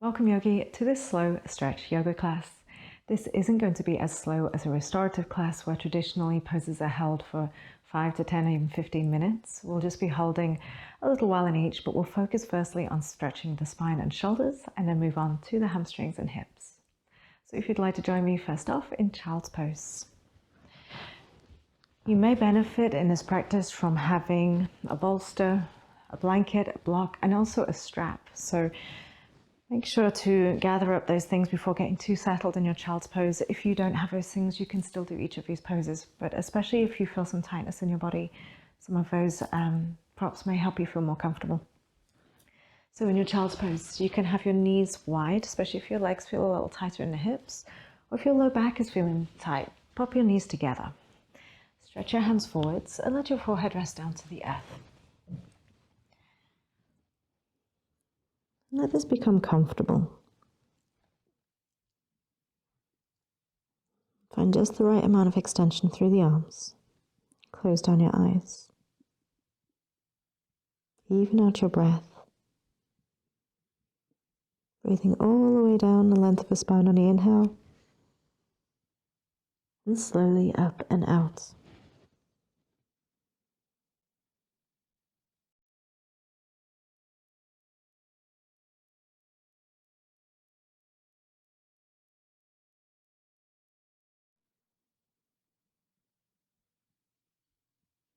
Welcome, Yogi, to this slow stretch yoga class. This isn't going to be as slow as a restorative class where traditionally poses are held for 5 to 10 or even 15 minutes. We'll just be holding a little while in each, but we'll focus firstly on stretching the spine and shoulders and then move on to the hamstrings and hips. So if you'd like to join me first off in child's pose. You may benefit in this practice from having a bolster, a blanket, a block, and also a strap. So make sure to gather up those things before getting too settled in your child's pose. If you don't have those things, you can still do each of these poses, but especially if you feel some tightness in your body, some of those props may help you feel more comfortable. So in your child's pose, you can have your knees wide, especially if your legs feel a little tighter in the hips, or if your low back is feeling tight, pop your knees together. Stretch your hands forwards and let your forehead rest down to the earth. Let this become comfortable. Find just the right amount of extension through the arms. Close down your eyes. Even out your breath. Breathing all the way down the length of the spine on the inhale. And slowly up and out.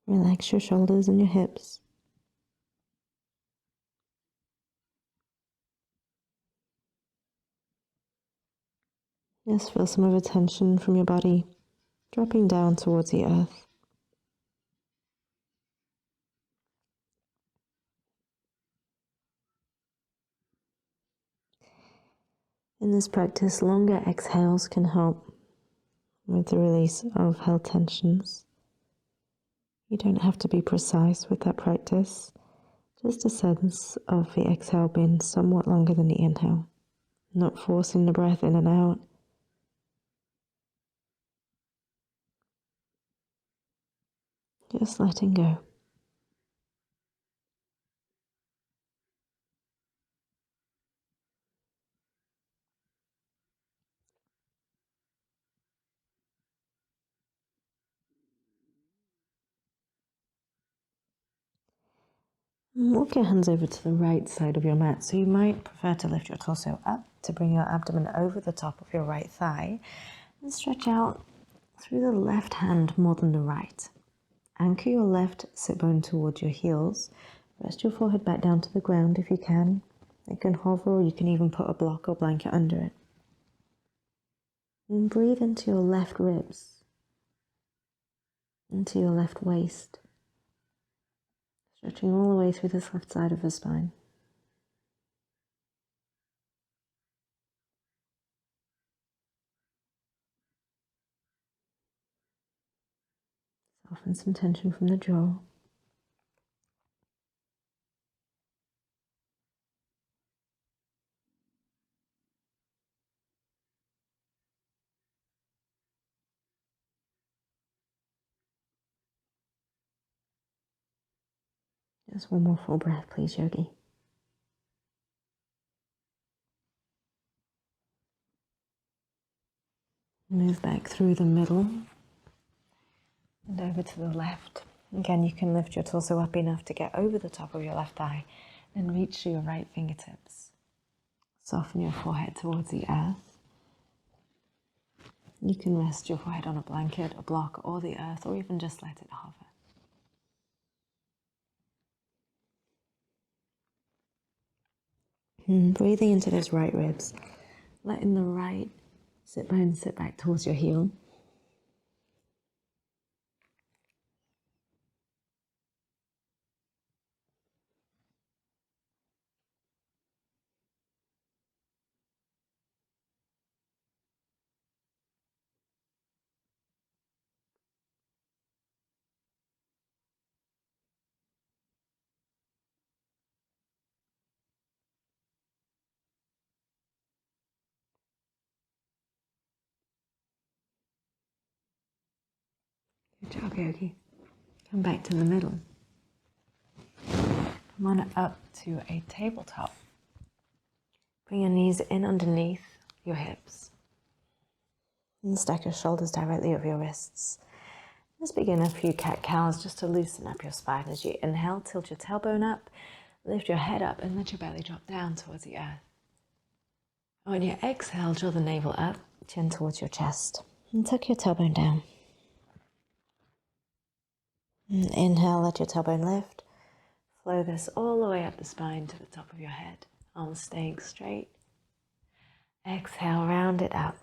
Relax your shoulders and your hips. Just feel some of the tension from your body dropping down towards the earth. In this practice, longer exhales can help with the release of held tensions. You don't have to be precise with that practice, just a sense of the exhale being somewhat longer than the inhale, not forcing the breath in and out. Just letting go. Walk your hands over to the right side of your mat. So you might prefer to lift your torso up to bring your abdomen over the top of your right thigh and stretch out through the left hand more than the right. Anchor your left sit bone towards your heels. Rest your forehead back down to the ground if you can. You can hover or you can even put a block or blanket under it. And breathe into your left ribs, into your left waist. Stretching all the way through this left side of the spine. Soften some tension from the jaw. Just one more full breath, please, Yogi. Move back through the middle and over to the left. Again, you can lift your torso up enough to get over the top of your left thigh and reach to your right fingertips. Soften your forehead towards the earth. You can rest your forehead on a blanket, a block, or the earth, or even just let it hover. Breathing into those right ribs, letting the right sit bone sit back towards your heel. Good job, Yogi. Come back to the middle. Come on up to a tabletop. Bring your knees in underneath your hips. And stack your shoulders directly over your wrists. Let's begin a few cat-cows just to loosen up your spine. As you inhale, tilt your tailbone up, lift your head up, and let your belly drop down towards the earth. On your exhale, draw the navel up, chin towards your chest, and tuck your tailbone down. And inhale, let your tailbone lift. Flow this all the way up the spine to the top of your head, arms staying straight. Exhale, round it out.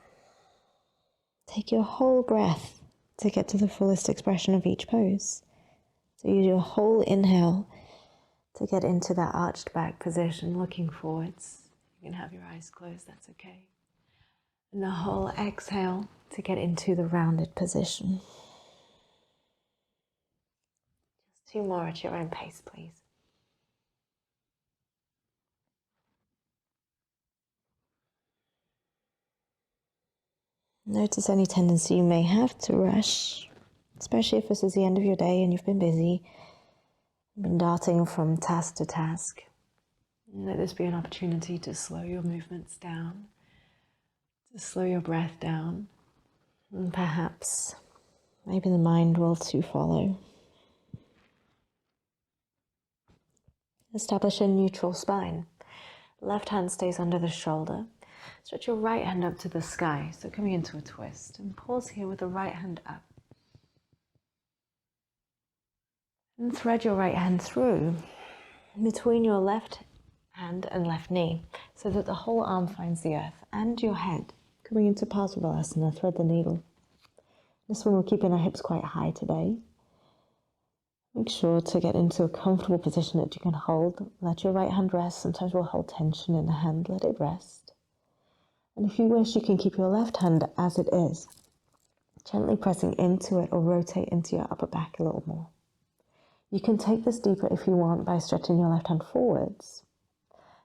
Take your whole breath to get to the fullest expression of each pose. So use your whole inhale to get into that arched back position, looking forwards. You can have your eyes closed, that's okay. And the whole exhale to get into the rounded position. Just 2 more at your own pace, please. Notice any tendency you may have to rush, especially if this is the end of your day and you've been busy, been darting from task to task. Let this be an opportunity to slow your movements down, to slow your breath down, and perhaps maybe the mind will too follow. Establish a neutral spine. Left hand stays under the shoulder. Stretch your right hand up to the sky, so coming into a twist. And pause here with the right hand up. And thread your right hand through between your left hand and left knee, so that the whole arm finds the earth and your head. Coming into Parsavalasana, thread the needle. This one we're keeping our hips quite high today. Make sure to get into a comfortable position that you can hold. Let your right hand rest. Sometimes we'll hold tension in the hand. Let it rest. And if you wish, you can keep your left hand as it is, gently pressing into it or rotate into your upper back a little more. You can take this deeper if you want by stretching your left hand forwards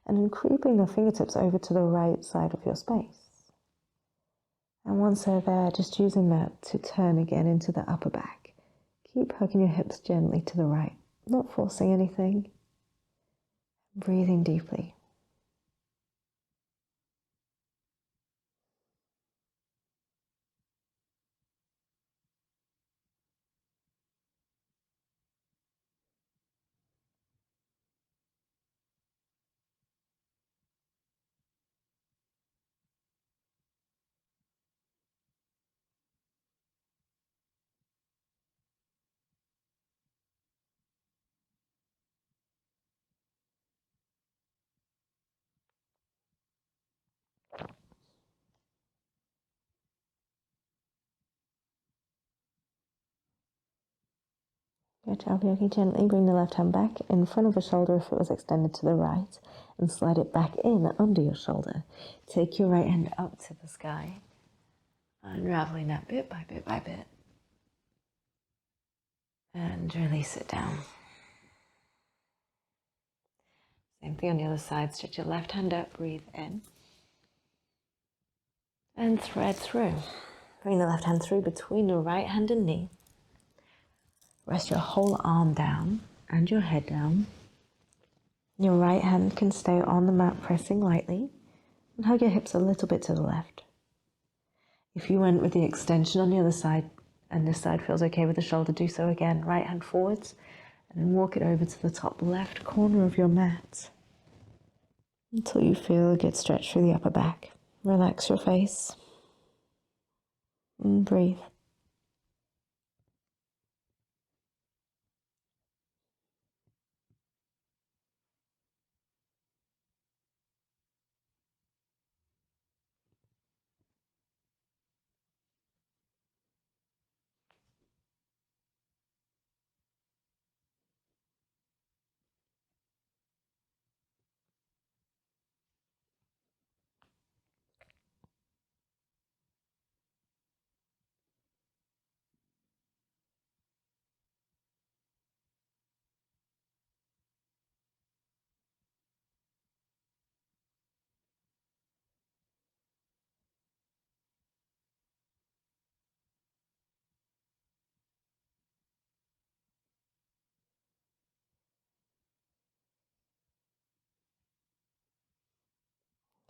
and then creeping the fingertips over to the right side of your space. And once they're there, just using that to turn again into the upper back. Keep hugging your hips gently to the right, not forcing anything. Breathing deeply. Good job, Yogi. Gently bring the left hand back in front of the shoulder if it was extended to the right, and slide it back in under your shoulder. Take your right hand up to the sky, unraveling that bit by bit by bit, and release it down. Same thing on the other side. Stretch your left hand up, breathe in, and thread through. Bring the left hand through between your right hand and knee. Rest your whole arm down and your head down. Your right hand can stay on the mat, pressing lightly, and hug your hips a little bit to the left. If you went with the extension on the other side, and this side feels okay with the shoulder, do so again. Right hand forwards, and then walk it over to the top left corner of your mat until you feel a good stretch through the upper back. Relax your face and breathe.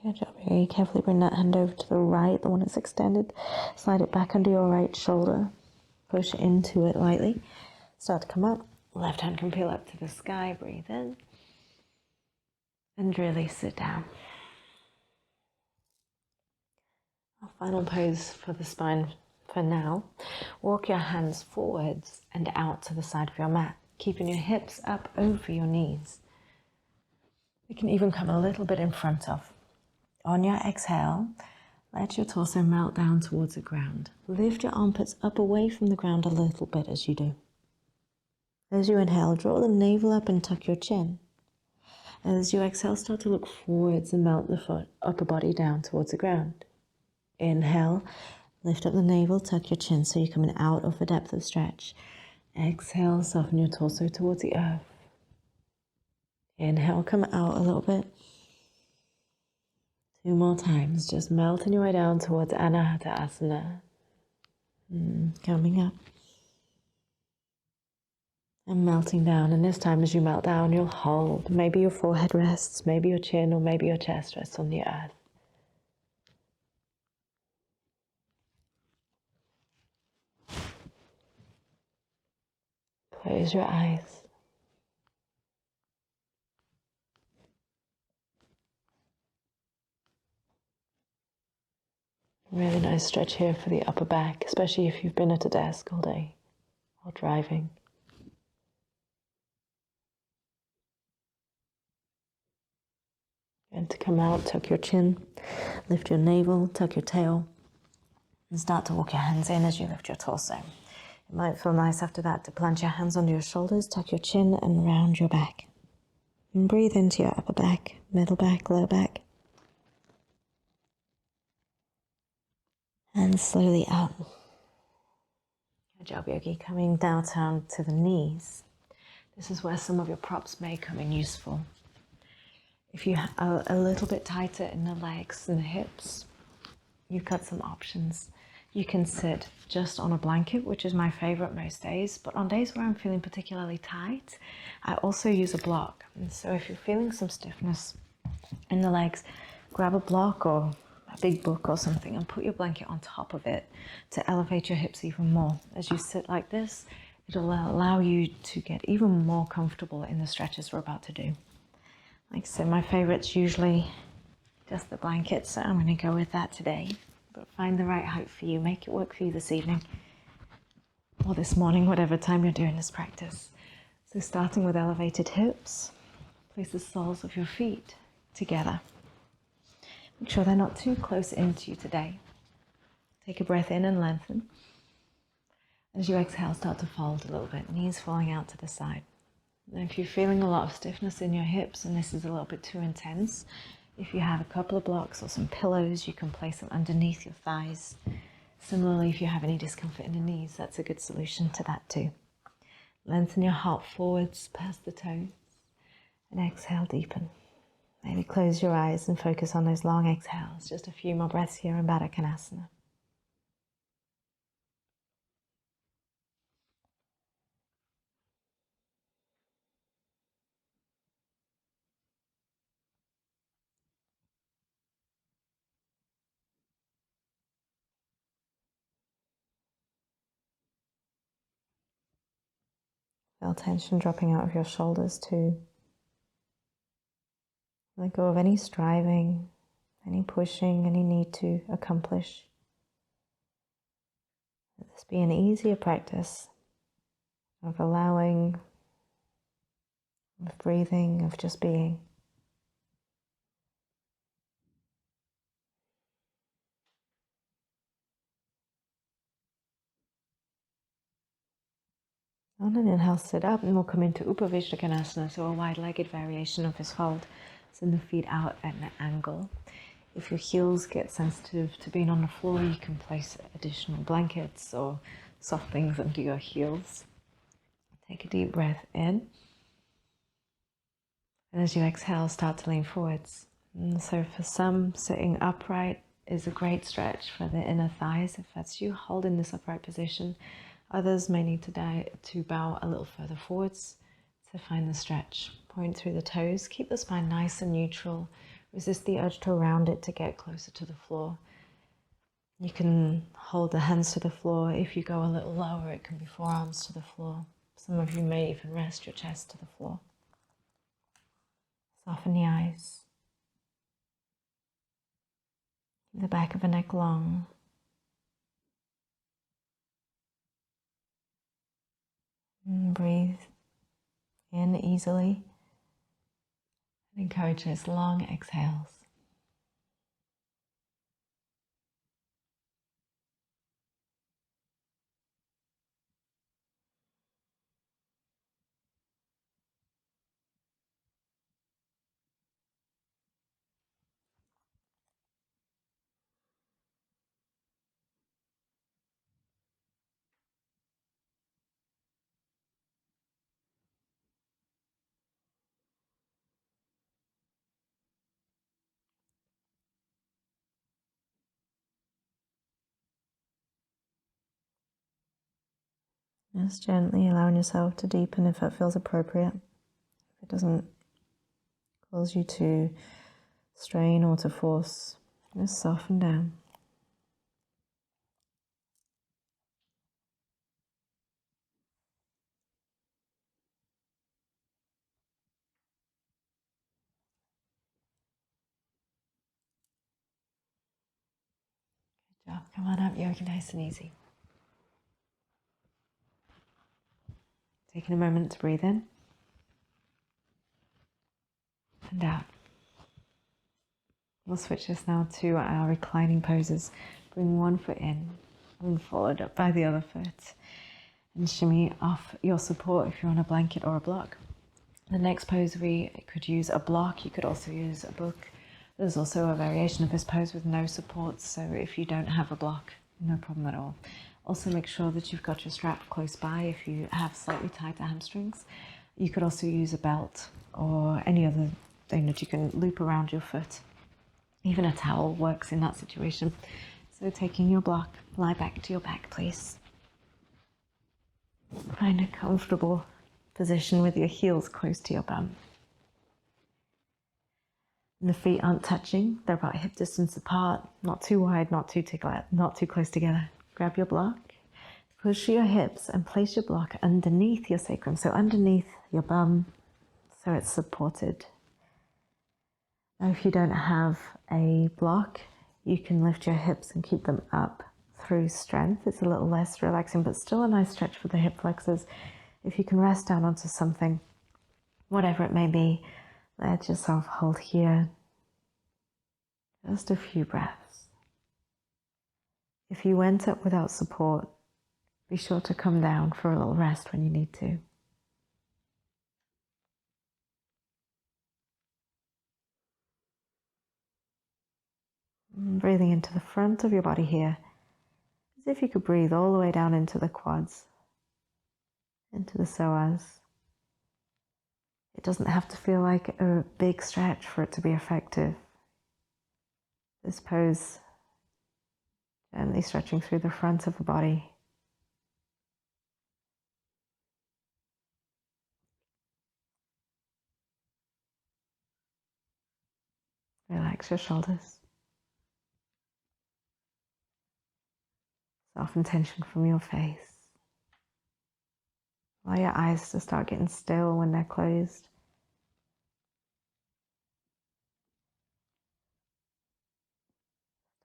Good job. Very carefully bring that hand over to the right, the one that's extended. Slide it back under your right shoulder. Push into it lightly. Start to come up. Left hand can peel up to the sky. Breathe in. And really sit down. Our final pose for the spine for now. Walk your hands forwards and out to the side of your mat, keeping your hips up over your knees. You can even come a little bit in front of. On your exhale, let your torso melt down towards the ground. Lift your armpits up away from the ground a little bit as you do. As you inhale, draw the navel up and tuck your chin. As you exhale, start to look forwards and melt the upper body down towards the ground. Inhale, lift up the navel, tuck your chin so you're coming out of the depth of stretch. Exhale, soften your torso towards the earth. Inhale, come out a little bit. 2 more times, just melting your way down towards Anahata Asana. Coming up. And melting down, and this time as you melt down, you'll hold. Maybe your forehead rests, maybe your chin, or maybe your chest rests on the earth. Close your eyes. Really nice stretch here for the upper back, especially if you've been at a desk all day or driving. And to come out, tuck your chin, lift your navel, tuck your tail, and start to walk your hands in as you lift your torso. It might feel nice after that to plant your hands under your shoulders, tuck your chin, and round your back. And breathe into your upper back, middle back, lower back. And slowly out. Good job, yogi. Coming down to the knees. This is where some of your props may come in useful. If you are a little bit tighter in the legs and the hips, you've got some options. You can sit just on a blanket, which is my favorite most days, but on days where I'm feeling particularly tight, I also use a block. And so if you're feeling some stiffness in the legs, grab a block or a big book or something and put your blanket on top of it to elevate your hips even more. As you sit like this, it'll allow you to get even more comfortable in the stretches we're about to do. Like I said, my favorite's usually just the blanket, so I'm going to go with that today. But find the right height for you. Make it work for you this evening or this morning, whatever time you're doing this practice. So starting with elevated hips, place the soles of your feet together. Make sure they're not too close into you today. Take a breath in and lengthen. As you exhale, start to fold a little bit, knees falling out to the side. Now, if you're feeling a lot of stiffness in your hips and this is a little bit too intense, if you have a couple of blocks or some pillows, you can place them underneath your thighs. Similarly, if you have any discomfort in the knees, that's a good solution to that too. Lengthen your heart forwards past the toes and exhale, deepen. Maybe close your eyes and focus on those long exhales. Just a few more breaths here in Baddha Konasana. Feel tension dropping out of your shoulders too. Let go of any striving, any pushing, any need to accomplish. Let this be an easier practice of allowing, of breathing, of just being. On an inhale, sit up, and we'll come into Upavishta Konasana, so a wide-legged variation of this hold. Send the feet out at an angle. If your heels get sensitive to being on the floor, you can place additional blankets or soft things under your heels. Take a deep breath in. And as you exhale, start to lean forwards. And so for some, sitting upright is a great stretch for the inner thighs. If that's you, hold in this upright position. Others may need to bow a little further forwards to find the stretch. Point through the toes. Keep the spine nice and neutral. Resist the urge to round it to get closer to the floor. You can hold the hands to the floor. If you go a little lower, it can be forearms to the floor. Some of you may even rest your chest to the floor. Soften the eyes. Keep the back of the neck long. And breathe in easily. And encourage those long exhales. Just gently allowing yourself to deepen if that feels appropriate. If it doesn't cause you to strain or to force, just soften down. Good job. Come on up, yoga, nice and easy. Taking a moment to breathe in and out. We'll switch this now to our reclining poses. Bring one foot in, and forward up by the other foot, and shimmy off your support if you're on a blanket or a block. The next pose, we could use a block. You could also use a book. There's also a variation of this pose with no support, so if you don't have a block, no problem at all. Also make sure that you've got your strap close by if you have slightly tighter hamstrings. You could also use a belt or any other thing that you can loop around your foot. Even a towel works in that situation. So taking your block, lie back to your back, please. Find a comfortable position with your heels close to your bum. And the feet aren't touching, they're about hip distance apart, not too wide, not too close together. Grab your block, push your hips and place your block underneath your sacrum, so underneath your bum, so it's supported. Now if you don't have a block, you can lift your hips and keep them up through strength. It's a little less relaxing, but still a nice stretch for the hip flexors. If you can rest down onto something, whatever it may be, let yourself hold here. Just a few breaths. If you went up without support, be sure to come down for a little rest when you need to. Breathing into the front of your body here, as if you could breathe all the way down into the quads, into the psoas. It doesn't have to feel like a big stretch for it to be effective. This pose, gently stretching through the front of the body. Relax your shoulders. Soften tension from your face. Allow your eyes to start getting still when they're closed.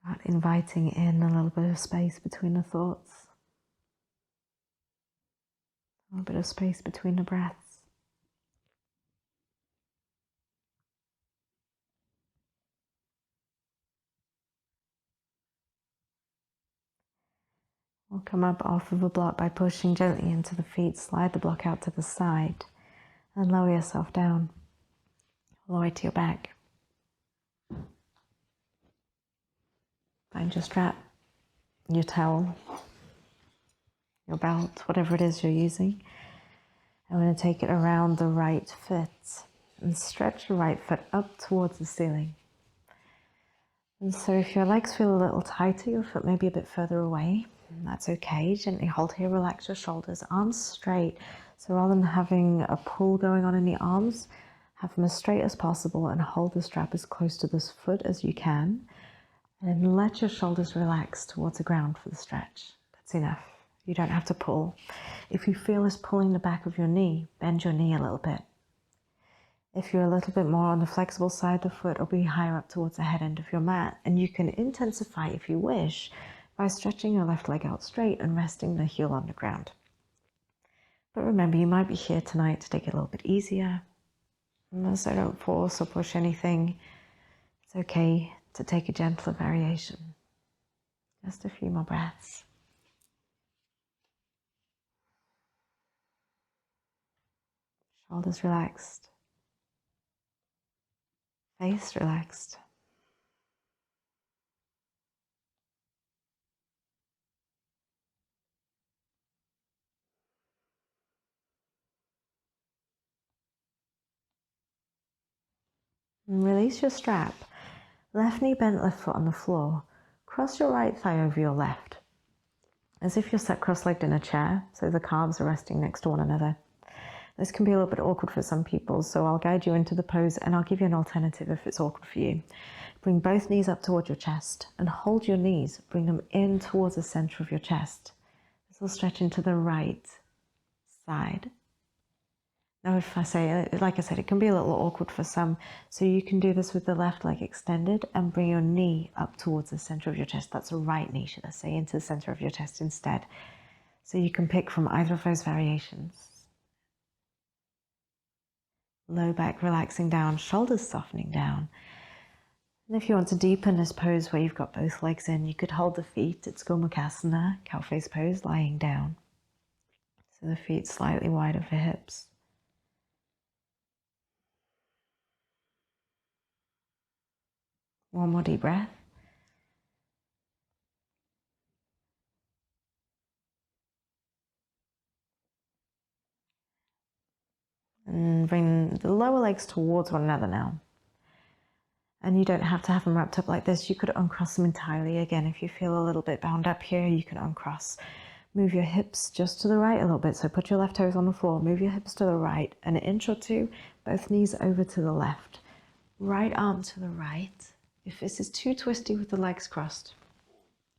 Start inviting in a little bit of space between the thoughts. A little bit of space between the breaths. We'll come up off of a block by pushing gently into the feet. Slide the block out to the side and lower yourself down all the way to your back. Find your strap, your towel, your belt, whatever it is you're using. I'm going to take it around the right foot and stretch your right foot up towards the ceiling. And so if your legs feel a little tighter, your foot may be a bit further away. That's okay. Gently hold here, relax your shoulders, arms straight. So rather than having a pull going on in the arms, Have them as straight as possible and hold the strap as close to this foot as you can. And then let your shoulders relax towards the ground for the stretch. That's enough. You don't have to pull. If you feel this pulling the back of your knee, bend your knee a little bit. If you're a little bit more on the flexible side, the foot will be higher up towards the head end of your mat. And you can intensify, if you wish, by stretching your left leg out straight and resting the heel on the ground. But remember, you might be here tonight to take it a little bit easier. So don't force or push anything. It's okay to take a gentler variation. Just a few more breaths. Shoulders relaxed. Face relaxed. And release your strap. Left knee bent, left foot on the floor. Cross your right thigh over your left, as if you're sat cross-legged in a chair, so the calves are resting next to one another. This can be a little bit awkward for some people, so I'll guide you into the pose and I'll give you an alternative if it's awkward for you. Bring both knees up towards your chest and hold your knees. Bring them in towards the center of your chest. This will stretch into the right side. Now, if I say, like I said, it can be a little awkward for some, so you can do this with the left leg extended and bring your knee up towards the center of your chest. That's a right knee, should I say, into the center of your chest instead. So you can pick from either of those variations. Low back relaxing down, shoulders softening down. And if you want to deepen this pose where you've got both legs in, you could hold the feet at Gomukhasana, cow face pose, lying down. So the feet slightly wide of the hips. One more deep breath. And bring the lower legs towards one another now. And you don't have to have them wrapped up like this. You could uncross them entirely. Again, if you feel a little bit bound up here, you can uncross. Move your hips just to the right a little bit. So put your left toes on the floor. Move your hips to the right. An inch or two, both knees over to the left. Right arm to the right. If this is too twisty with the legs crossed,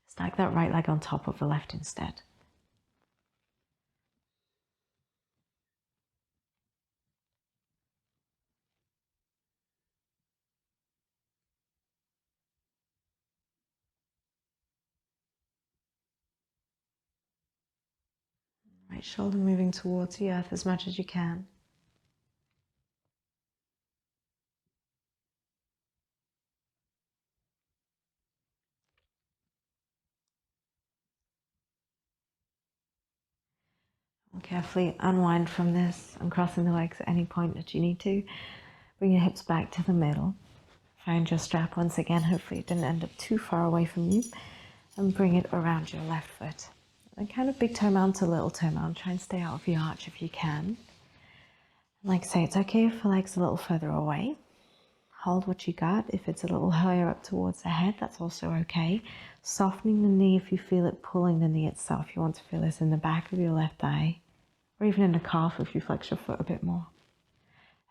stack that right leg on top of the left instead. Right shoulder moving towards the earth as much as you can. Carefully unwind from this, uncrossing the legs at any point that you need to. Bring your hips back to the middle. Find your strap once again. Hopefully it didn't end up too far away from you. And bring it around your left foot. And kind of big toe mount to little toe mount. Try and stay out of the arch if you can. Like I say, it's okay if the leg's a little further away. Hold what you got. If it's a little higher up towards the head, that's also okay. Softening the knee if you feel it pulling the knee itself. You want to feel this in the back of your left thigh, or even in the calf if you flex your foot a bit more.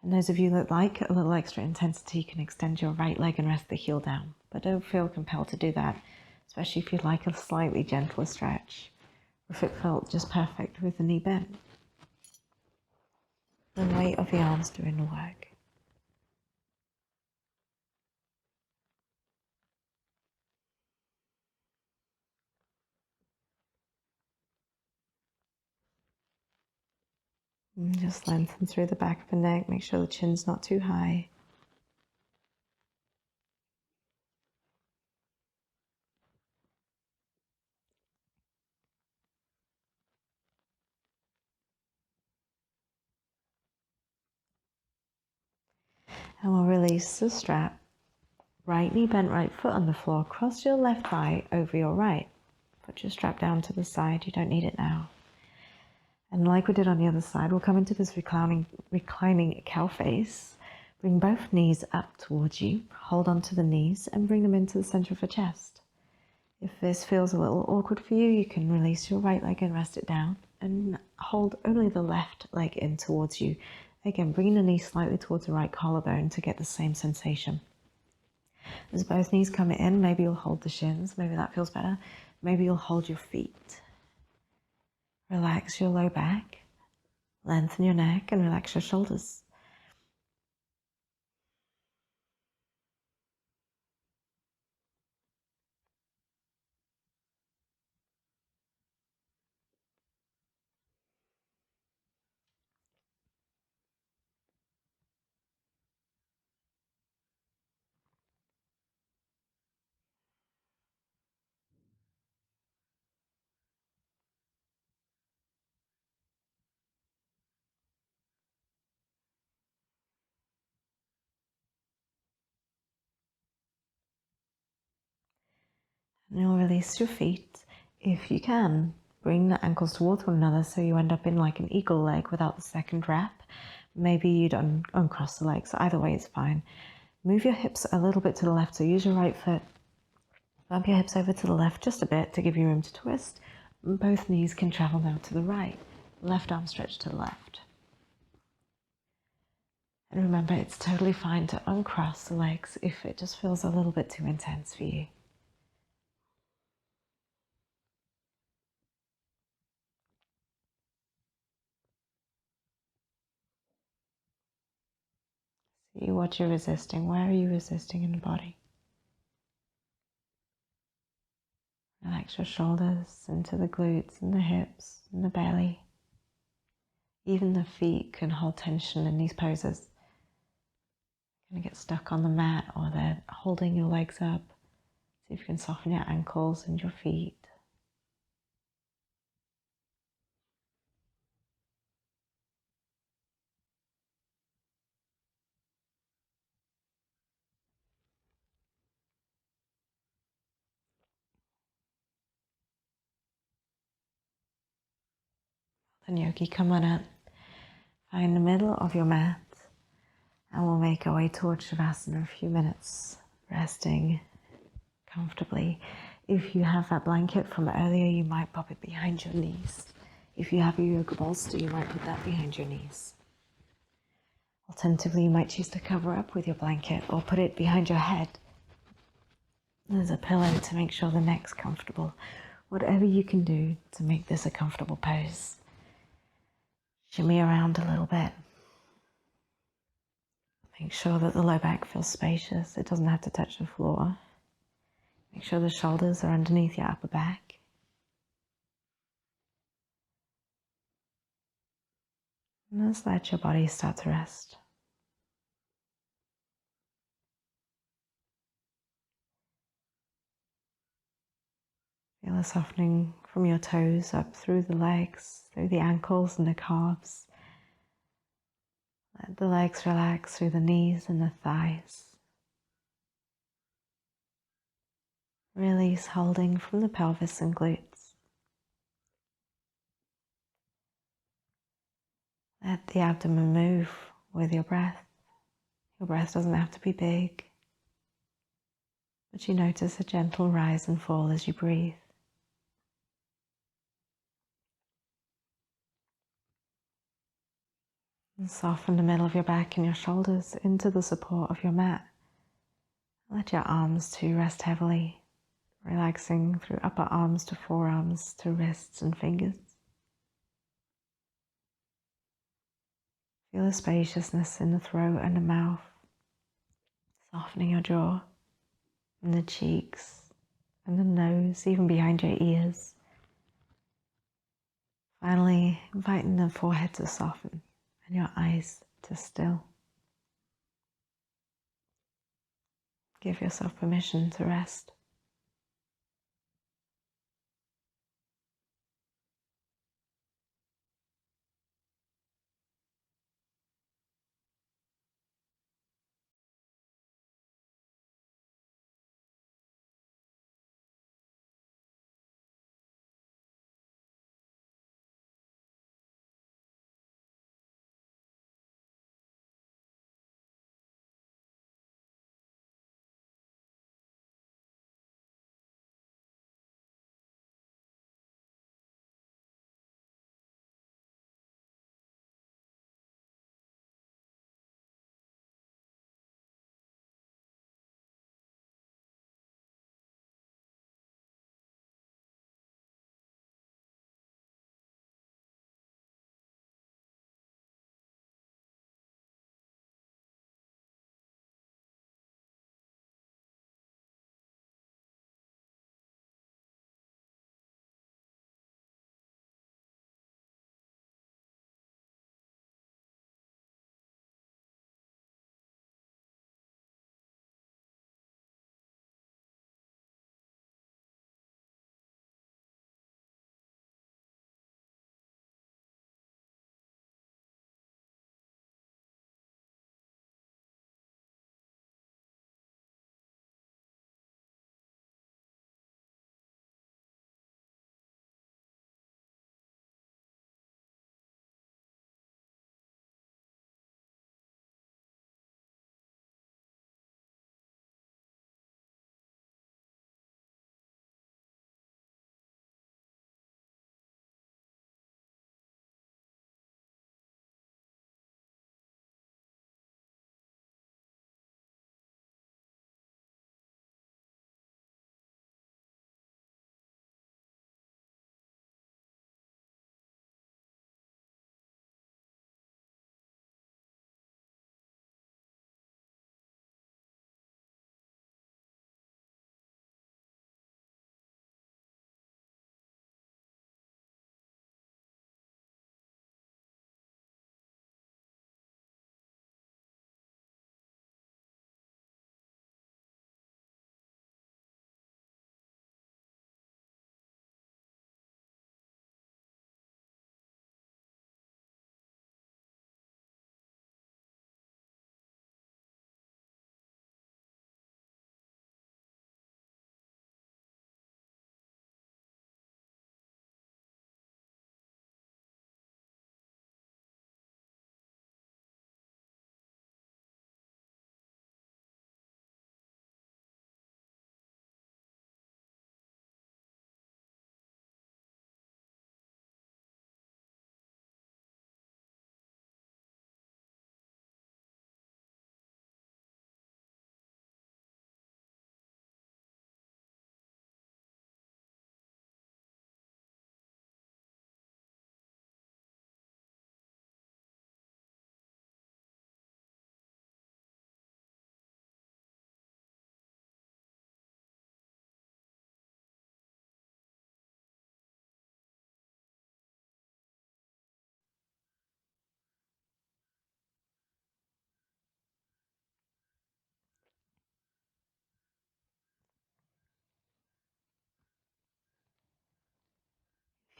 And those of you that like a little extra intensity, you can extend your right leg and rest the heel down. But don't feel compelled to do that, especially if you'd like a slightly gentler stretch, or if it felt just perfect with the knee bent. The weight of the arms doing the work. And just lengthen through the back of the neck. Make sure the chin's not too high. And we'll release the strap. Right knee bent, right foot on the floor. Cross your left thigh over your right. Put your strap down to the side. You don't need it now. And like we did on the other side, we'll come into this reclining cow face. Bring both knees up towards you. Hold onto the knees and bring them into the center of the chest. If this feels a little awkward for you, you can release your right leg and rest it down. And hold only the left leg in towards you. Again, bringing the knee slightly towards the right collarbone to get the same sensation. As both knees come in, maybe you'll hold the shins, maybe that feels better. Maybe you'll hold your feet. Relax your low back, lengthen your neck, and relax your shoulders. And you'll release your feet. If you can, bring the ankles towards one another so you end up in like an eagle leg without the second wrap. Maybe you don't uncross the legs. Either way is fine. Move your hips a little bit to the left. So use your right foot. Bump your hips over to the left just a bit to give you room to twist. Both knees can travel now to the right. Left arm stretched to the left. And remember, it's totally fine to uncross the legs if it just feels a little bit too intense for you. See what you're resisting. Where are you resisting in the body? Relax your shoulders into the glutes and the hips and the belly. Even the feet can hold tension in these poses. You're going to get stuck on the mat or they're holding your legs up. See if you can soften your ankles and your feet. Then yogi, come on up. Find the middle of your mat and we'll make our way towards Shavasana a few minutes, resting comfortably. If you have that blanket from earlier, you might pop it behind your knees. If you have a yoga bolster, you might put that behind your knees. Alternatively, you might choose to cover up with your blanket or put it behind your head. There's a pillow to make sure the neck's comfortable. Whatever you can do to make this a comfortable pose. Shimmy around a little bit. Make sure that the low back feels spacious. It doesn't have to touch the floor. Make sure the shoulders are underneath your upper back. And just let your body start to rest. Feel a softening from your toes up through the legs, through the ankles and the calves. Let the legs relax through the knees and the thighs. Release holding from the pelvis and glutes. Let the abdomen move with your breath. Your breath doesn't have to be big, but you notice a gentle rise and fall as you breathe. And soften the middle of your back and your shoulders into the support of your mat. Let your arms too rest heavily, relaxing through upper arms to forearms to wrists and fingers. Feel the spaciousness in the throat and the mouth, softening your jaw and the cheeks and the nose, even behind your ears. Finally, inviting the forehead to soften and your eyes to still. Give yourself permission to rest.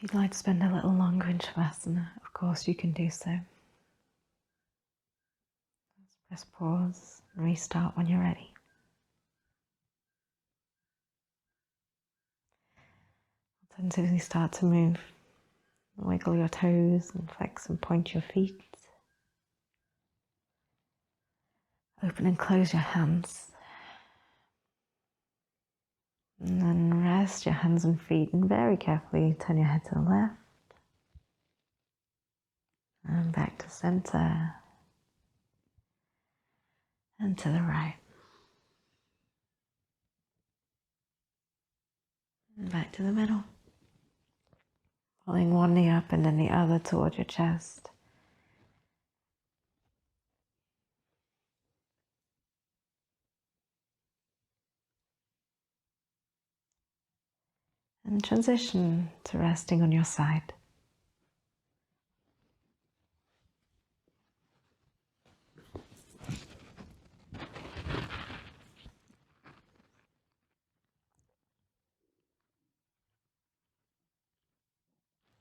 If you'd like to spend a little longer in Shavasana, of course you can do so. Press pause and restart when you're ready. Alternatively, start to move. Wiggle your toes and flex and point your feet. Open and close your hands. And then rest your hands and feet and very carefully turn your head to the left. And back to center. And to the right. And back to the middle. Pulling one knee up and then the other toward your chest. And transition to resting on your side.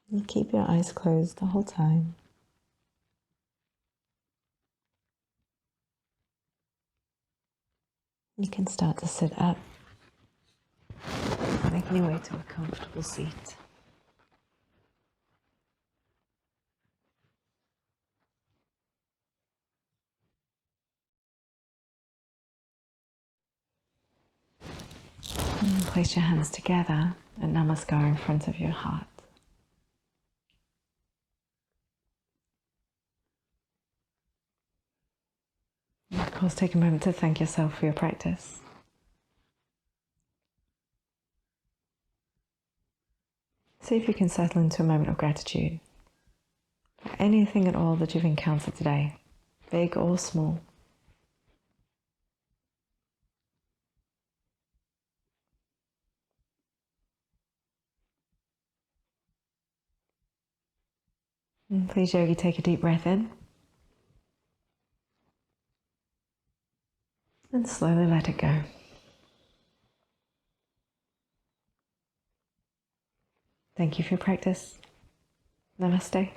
And keep your eyes closed the whole time. You can start to sit up, making your way to a comfortable seat. And place your hands together and namaskar in front of your heart. And of course, take a moment to thank yourself for your practice. See if you can settle into a moment of gratitude for anything at all that you've encountered today, big or small. And please, Yogi, take a deep breath in. And slowly let it go. Thank you for your practice. Namaste.